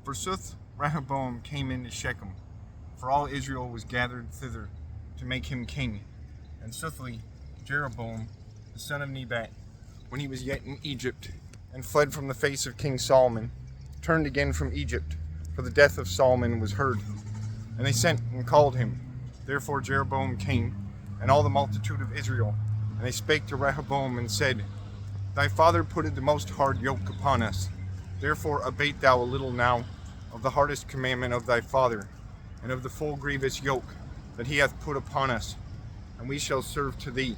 Forsooth Rehoboam came into Shechem, for all Israel was gathered thither to make him king. And soothly Jeroboam, the son of Nebat, when he was yet in Egypt, and fled from the face of King Solomon, turned again from Egypt, for the death of Solomon was heard. And they sent and called him. Therefore Jeroboam came, and all the multitude of Israel, and they spake to Rehoboam and said, Thy father putteth the most hard yoke upon us. Therefore abate thou a little now of the hardest commandment of thy father, and of the full grievous yoke that he hath put upon us, and we shall serve to thee.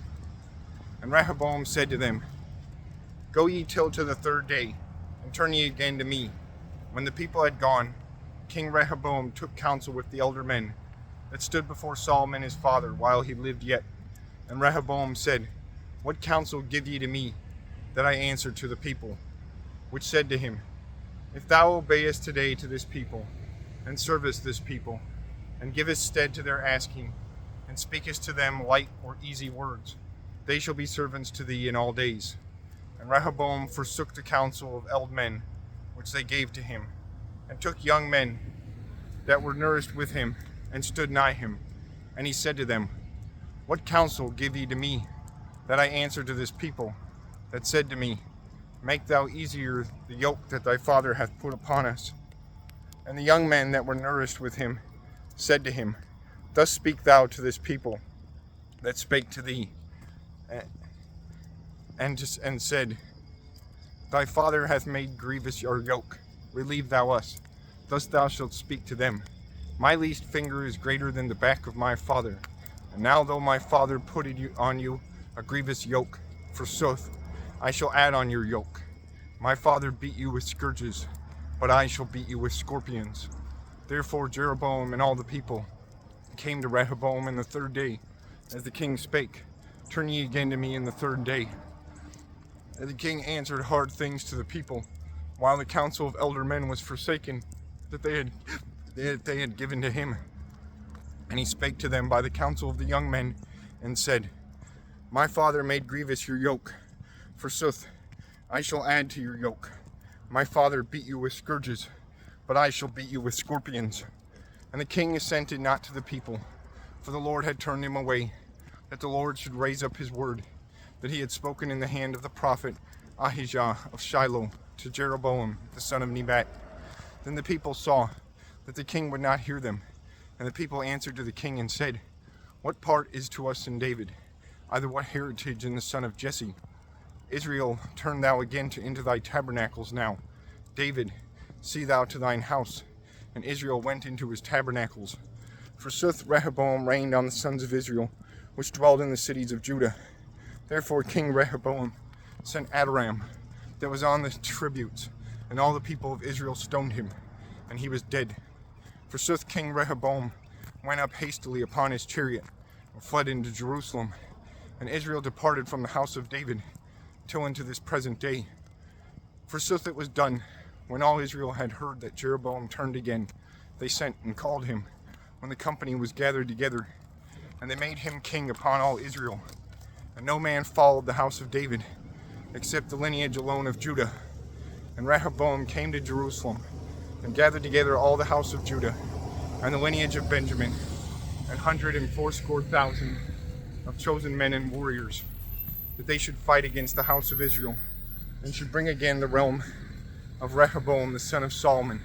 And Rehoboam said to them, Go ye till to the third day, and turn ye again to me. When the people had gone, King Rehoboam took counsel with the elder men that stood before Solomon his father while he lived yet. And Rehoboam said, What counsel give ye to me, that I answer to the people? Which said to him, If thou obeyest today to this people, and servest this people, and givest stead to their asking, and speakest to them light or easy words, they shall be servants to thee in all days. And Rehoboam forsook the counsel of old men, which they gave to him, and took young men that were nourished with him, and stood nigh him. And he said to them, What counsel give ye to me, that I answer to this people, that said to me, Make thou easier the yoke that thy father hath put upon us? And the young men that were nourished with him said to him, Thus speak thou to this people that spake to thee, and said, Thy father hath made grievous your yoke, relieve thou us. Thus thou shalt speak to them. My least finger is greater than the back of my father. And now though my father put on you a grievous yoke, forsooth, I shall add on your yoke. My father beat you with scourges, but I shall beat you with scorpions. Therefore Jeroboam and all the people came to Rehoboam in the third day, as the king spake, Turn ye again to me in the third day. And the king answered hard things to the people, while the counsel of elder men was forsaken, that they had given to him. And he spake to them by the counsel of the young men, and said, My father made grievous your yoke. Forsooth, I shall add to your yoke. My father beat you with scourges, but I shall beat you with scorpions. And the king assented not to the people, for the Lord had turned him away, that the Lord should raise up his word, that he had spoken in the hand of the prophet Ahijah of Shiloh to Jeroboam the son of Nebat. Then the people saw that the king would not hear them, and the people answered to the king and said, What part is to us in David? Either what heritage in the son of Jesse? Israel, turn thou again into thy tabernacles now. David, see thou to thine house. And Israel went into his tabernacles. Forsooth Rehoboam reigned on the sons of Israel, which dwelled in the cities of Judah. Therefore King Rehoboam sent Adoram, that was on the tributes, and all the people of Israel stoned him, and he was dead. Forsooth King Rehoboam went up hastily upon his chariot, and fled into Jerusalem. And Israel departed from the house of David, till unto this present day. Forsooth it was done, when all Israel had heard that Jeroboam turned again, they sent and called him, when the company was gathered together, and they made him king upon all Israel. And no man followed the house of David, except the lineage alone of Judah. And Rehoboam came to Jerusalem, and gathered together all the house of Judah, and the lineage of Benjamin, 180,000 of chosen men and warriors, that they should fight against the house of Israel, and should bring again the realm of Rehoboam the son of Solomon.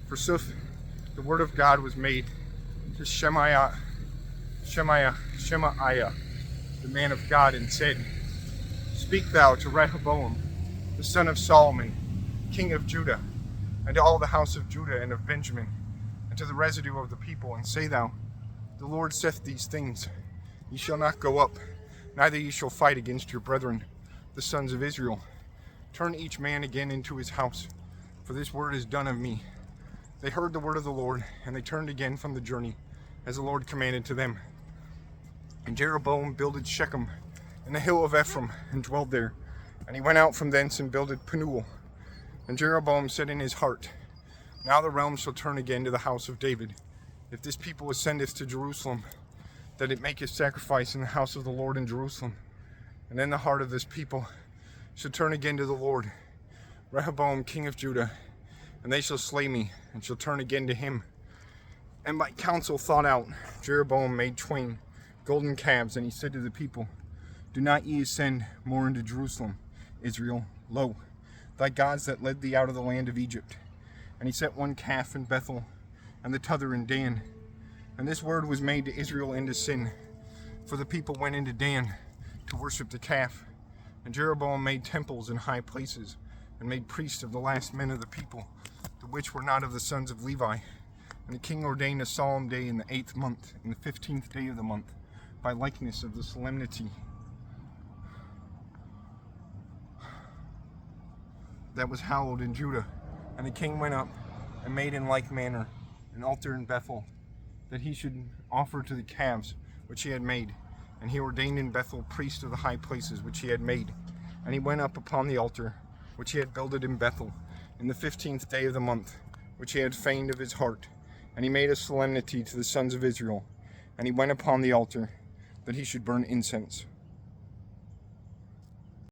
Forsooth, the word of God was made to Shemaiah, the man of God, and said, Speak thou to Rehoboam, the son of Solomon, king of Judah, and to all the house of Judah and of Benjamin, and to the residue of the people, and say thou, The Lord saith these things, Ye shall not go up, neither ye shall fight against your brethren, the sons of Israel. Turn each man again into his house, for this word is done of me. They heard the word of the Lord, and they turned again from the journey, as the Lord commanded to them. And Jeroboam builded Shechem in the hill of Ephraim, and dwelled there. And he went out from thence and builded Penuel. And Jeroboam said in his heart, Now the realm shall turn again to the house of David, if this people ascendeth to Jerusalem, that it maketh sacrifice in the house of the Lord in Jerusalem. And then the heart of this people should turn again to the Lord. Rehoboam king of Judah and they shall slay me, and shall turn again to him. And by counsel thought out, Jeroboam made twain golden calves, and he said to the people, do not ye ascend more into Jerusalem, Israel. Lo, thy gods that led thee out of the land of Egypt. And he set one calf in Bethel, and the t'other in Dan. And this word was made to Israel into sin, for the people went into Dan to worship the calf. And Jeroboam made temples in high places, and made priests of the last men of the people, the which were not of the sons of Levi. And the king ordained a solemn day in the 8th month, in the 15th day of the month, by likeness of the solemnity that was hallowed in Judah. And the king went up and made in like manner an altar in Bethel, that he should offer to the calves which he had made. And he ordained in Bethel priests of the high places which he had made. And he went up upon the altar which he had builded in Bethel in the 15th day of the month, which he had feigned of his heart. And he made a solemnity to the sons of Israel. And he went upon the altar, that he should burn incense.